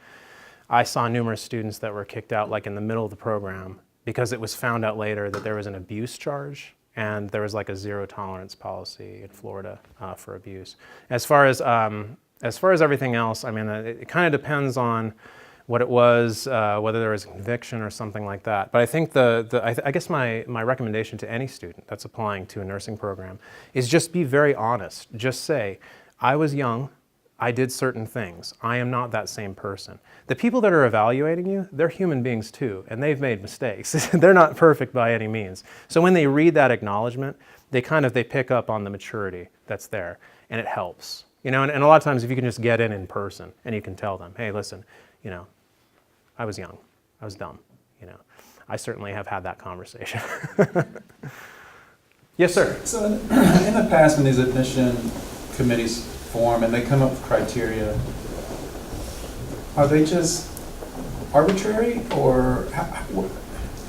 S3: I saw numerous students that were kicked out in the middle of the program because it was found out later that there was an abuse charge and there was a zero tolerance policy in Florida for abuse. As far as everything else, it kind of depends on what it was, whether there was a conviction or something like that. But I think I guess my recommendation to any student that's applying to a nursing program is just be very honest. Just say, I was young, I did certain things. I am not that same person. The people that are evaluating you, they're human beings too, and they've made mistakes. They're not perfect by any means. So when they read that acknowledgement, they pick up on the maturity that's there, and it helps. And a lot of times if you can just get in person and you can tell them, hey, listen, I was young, I was dumb, I certainly have had that conversation. Yes, sir.
S1: So in the past, when these admission committees form and they come up with criteria, are they just arbitrary, or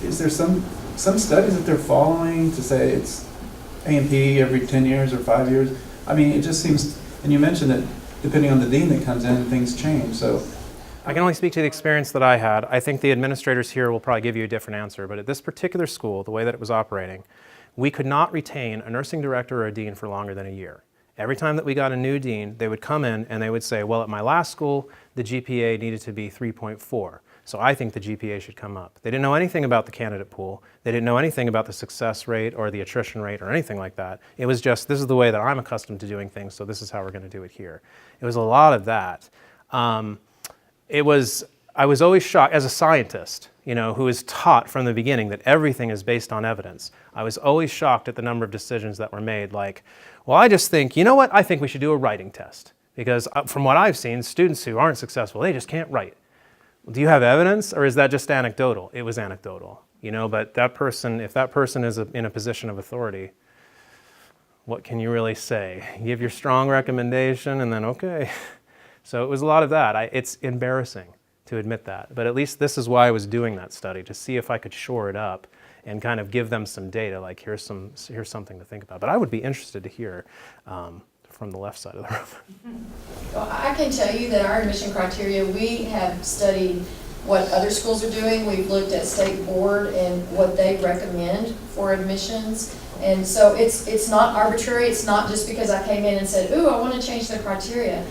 S1: is there some studies that they're following to say it's A&P every 10 years or 5 years? I mean, it just seems, and you mentioned that depending on the dean that comes in, things change, so.
S3: I can only speak to the experience that I had. I think the administrators here will probably give you a different answer, but at this particular school, the way that it was operating, we could not retain a nursing director or a dean for longer than a year. Every time that we got a new dean, they would come in and they would say, well, at my last school, the GPA needed to be 3.4. So I think the GPA should come up. They didn't know anything about the candidate pool. They didn't know anything about the success rate or the attrition rate or anything like that. It was just, this is the way that I'm accustomed to doing things, so this is how we're going to do it here. It was a lot of that. I was always shocked as a scientist, who is taught from the beginning that everything is based on evidence. I was always shocked at the number of decisions that were made like, well, I just think, I think we should do a writing test. Because from what I've seen, students who aren't successful, they just can't write. Do you have evidence, or is that just anecdotal? It was anecdotal, but that person, if that person is in a position of authority, what can you really say? Give your strong recommendation and then, okay. So it was a lot of that. It's embarrassing to admit that, but at least this is why I was doing that study, to see if I could shore it up and kind of give them some data, like here's something to think about. But I would be interested to hear from the left side of the room.
S6: Well, I can tell you that our admission criteria, we have studied what other schools are doing. We've looked at state board and what they recommend for admissions. And so it's not arbitrary. It's not just because I came in and said, ooh, I want to change the criteria.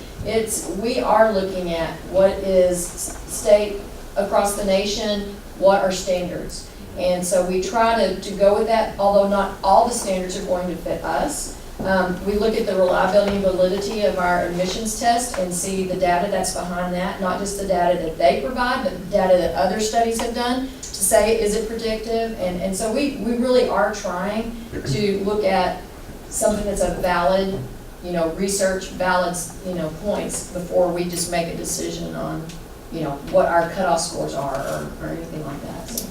S6: We are looking at what is state across the nation, what are standards. And so we try to go with that, although not all the standards are going to fit us. We look at the reliability and validity of our admissions test and see the data that's behind that, not just the data that they provide, but the data that other studies have done to say, is it predictive? And so we really are trying to look at something that's a valid, research, valid, points before we just make a decision on, what our cutoff scores are or anything like that. So.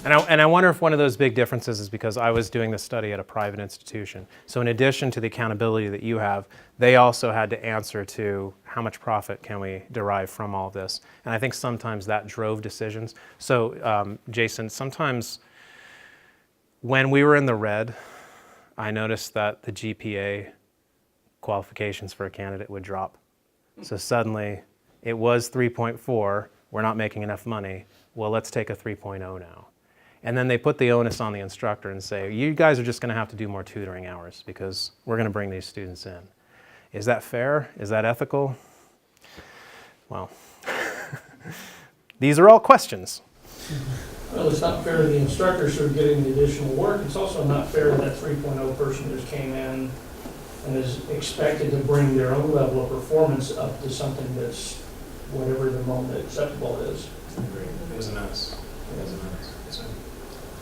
S3: And I wonder if one of those big differences is because I was doing this study at a private institution. So in addition to the accountability that you have, they also had to answer to how much profit can we derive from all of this. And I think sometimes that drove decisions. So Jason, sometimes when we were in the red, I noticed that the GPA qualifications for a candidate would drop. So suddenly it was 3.4, we're not making enough money, well, let's take a 3.0 now. And then they put the onus on the instructor and say, you guys are just going to have to do more tutoring hours because we're going to bring these students in. Is that fair? Is that ethical? Well, these are all questions.
S4: Well, it's not fair to the instructors who are getting the additional work. It's also not fair to that 3.0 person who just came in and is expected to bring their own level of performance up to something that's whatever the moment acceptable is.
S3: It was a mess. It was a mess.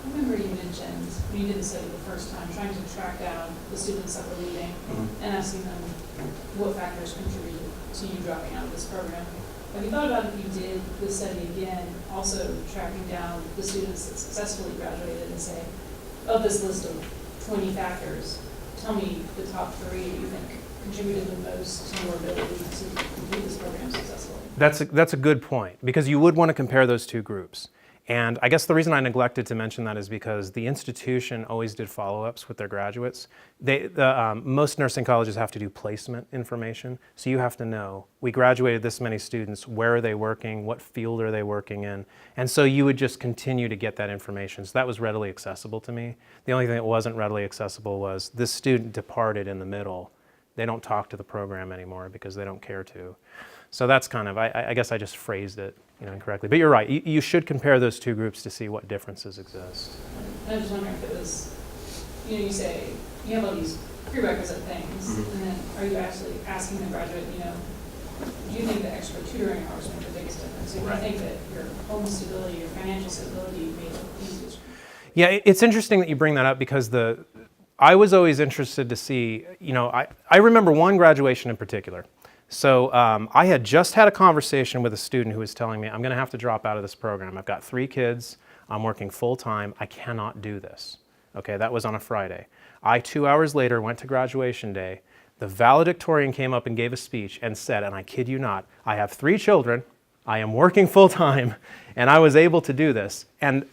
S9: I remember you mentioned, when you did the study the first time, trying to track down the students that were leaving and asking them what factors contributed to you dropping out of this program. Have you thought about if you did the study again, also tracking down the students that successfully graduated and say, of this list of 20 factors, tell me the top 3 that you think contributed the most to your ability to complete this program successfully?
S3: That's a good point, because you would want to compare those two groups. And I guess the reason I neglected to mention that is because the institution always did follow-ups with their graduates. Most nursing colleges have to do placement information, so you have to know, we graduated this many students, where are they working, what field are they working in, and so you would just continue to get that information. So that was readily accessible to me. The only thing that wasn't readily accessible was this student departed in the middle. They don't talk to the program anymore because they don't care to. So that's kind of, I guess I just phrased it incorrectly. But you're right, you should compare those two groups to see what differences exist.
S9: I was just wondering if it was, you say you have all these prerequisite things,
S2: Mhm.
S9: and then are you actually asking the graduate, do you think the extra tutoring hours make the biggest difference? If you
S2: Right.
S9: think that your home stability, your financial stability made it easier.
S3: Yeah, it's interesting that you bring that up because I was always interested to see, I remember one graduation in particular. So I had just had a conversation with a student who was telling me, I'm going to have to drop out of this program. I've got 3 kids. I'm working full time. I cannot do this. Okay, that was on a Friday. 2 hours later, went to graduation day. The valedictorian came up and gave a speech and said, and I kid you not, I have 3 children. I am working full time, and I was able to do this. And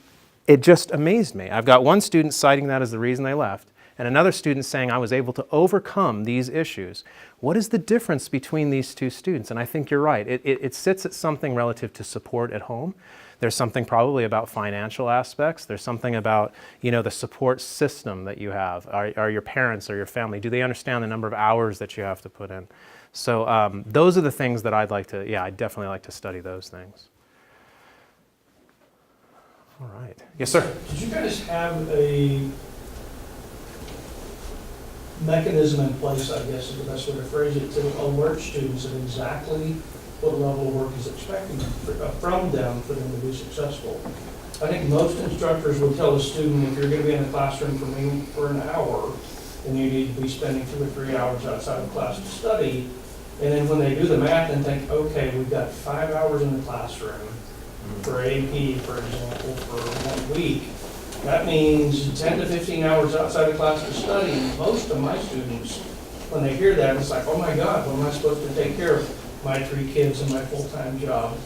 S3: it just amazed me. I've got one student citing that as the reason they left, and another student saying I was able to overcome these issues. What is the difference between these 2 students? And I think you're right. It sits at something relative to support at home. There's something probably about financial aspects. There's something about, the support system that you have. Are your parents or your family, do they understand the number of hours that you have to put in? So those are the things that I'd definitely like to study those things. All right. Yes, sir.
S4: Did you guys have a mechanism in place, I guess is the best way to phrase it, to alert students of exactly what level of work is expected from them for them to be successful? I think most instructors will tell a student, if you're going to be in the classroom for an hour, then you need to be spending 2 or 3 hours outside of class to study. And then when they do the math and think, okay, we've got 5 hours in the classroom for AP, for example, for 1 week, that means 10 to 15 hours outside of class to study. And most of my students, when they hear that, it's like, oh my God, what am I supposed to take care of my 3 kids and my full-time job?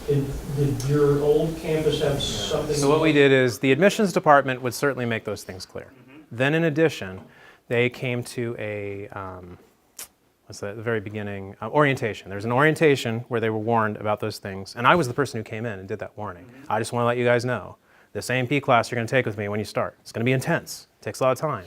S4: Did your old campus have something?
S3: So what we did is the admissions department would certainly make those things clear. Then in addition, they came to a, what's that, the very beginning, orientation. There's an orientation where they were warned about those things. And I was the person who came in and did that warning. I just want to let you guys know, this A&P class you're going to take with me when you start, it's going to be intense. It takes a lot of time.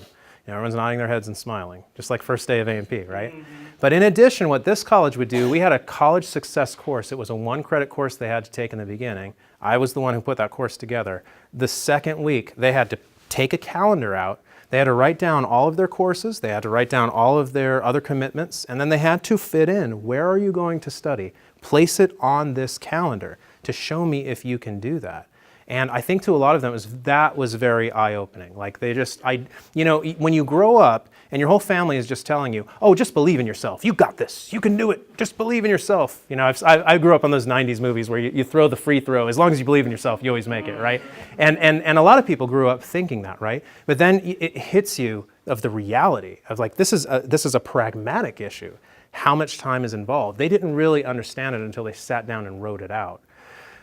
S3: Everyone's nodding their heads and smiling, just like first day of A&P, right? But in addition, what this college would do, we had a college success course. It was a 1-credit course they had to take in the beginning. I was the one who put that course together. The second week, they had to take a calendar out. They had to write down all of their courses. They had to write down all of their other commitments. And then they had to fit in, where are you going to study? Place it on this calendar to show me if you can do that. And I think to a lot of them, that was very eye-opening. Like they just, when you grow up and your whole family is just telling you, oh, just believe in yourself. You got this. You can do it. Just believe in yourself. I grew up on those 90s movies where you throw the free throw. As long as you believe in yourself, you always make it, right? And a lot of people grew up thinking that, right? But then it hits you of the reality of like, this is a pragmatic issue. How much time is involved? They didn't really understand it until they sat down and wrote it out.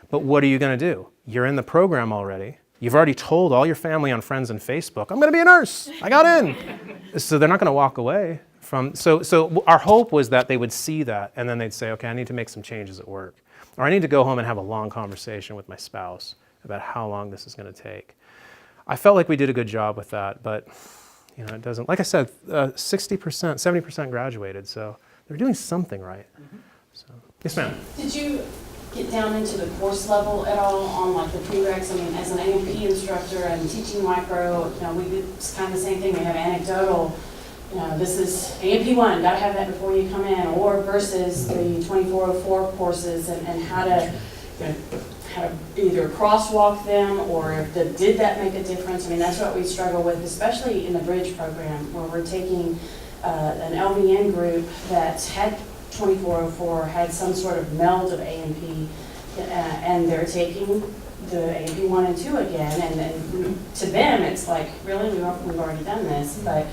S3: But what are you going to do? You're in the program already. You've already told all your family and friends on Facebook, I'm going to be a nurse. I got in. So they're not going to walk away from. So our hope was that they would see that and then they'd say, okay, I need to make some changes at work. Or I need to go home and have a long conversation with my spouse about how long this is going to take. I felt like we did a good job with that, but it doesn't. Like I said, 60%, 70% graduated, so they're doing something right. So, yes, ma'am.
S7: Did you get down into the course level at all on like the prereqs? I mean, as an A&P instructor and teaching micro, we did kind of the same thing. We have anecdotal, this is A&P 1, gotta have that before you come in, or versus the 2404 courses and how to either crosswalk them or did that make a difference? I mean, that's what we struggle with, especially in the bridge program where we're taking an LVN group that had 2404, had some sort of meld of A&P, and they're taking the A&P 1 and 2 again, and to them it's like, really, we've already done this, but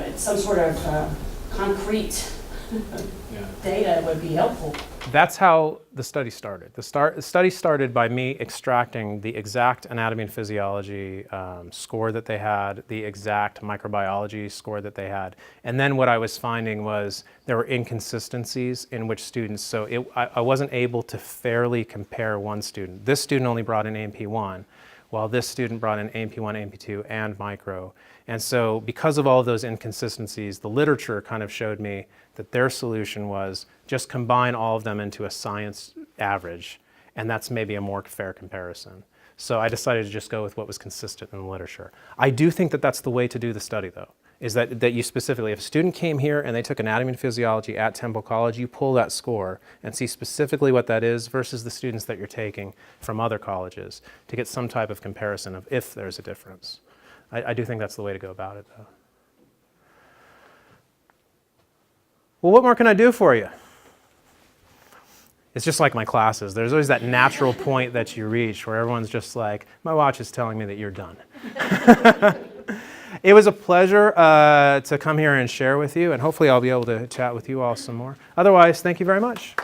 S7: it's some sort of concrete data would be helpful.
S3: That's how the study started. The study started by me extracting the exact anatomy and physiology score that they had, the exact microbiology score that they had. And then what I was finding was there were inconsistencies in which students, so I wasn't able to fairly compare one student. This student only brought in A&P 1, while this student brought in A&P 1, A&P 2, and micro. And so because of all of those inconsistencies, the literature kind of showed me that their solution was just combine all of them into a science average and that's maybe a more fair comparison. So I decided to just go with what was consistent in the literature. I do think that that's the way to do the study, though, is that you specifically, if a student came here and they took anatomy and physiology at Temple College, you pull that score and see specifically what that is versus the students that you're taking from other colleges to get some type of comparison of if there's a difference. I do think that's the way to go about it, though. Well, what more can I do for you? It's just like my classes. There's always that natural point that you reach where everyone's just like, my watch is telling me that you're done. It was a pleasure to come here and share with you, and hopefully I'll be able to chat with you all some more. Otherwise, thank you very much.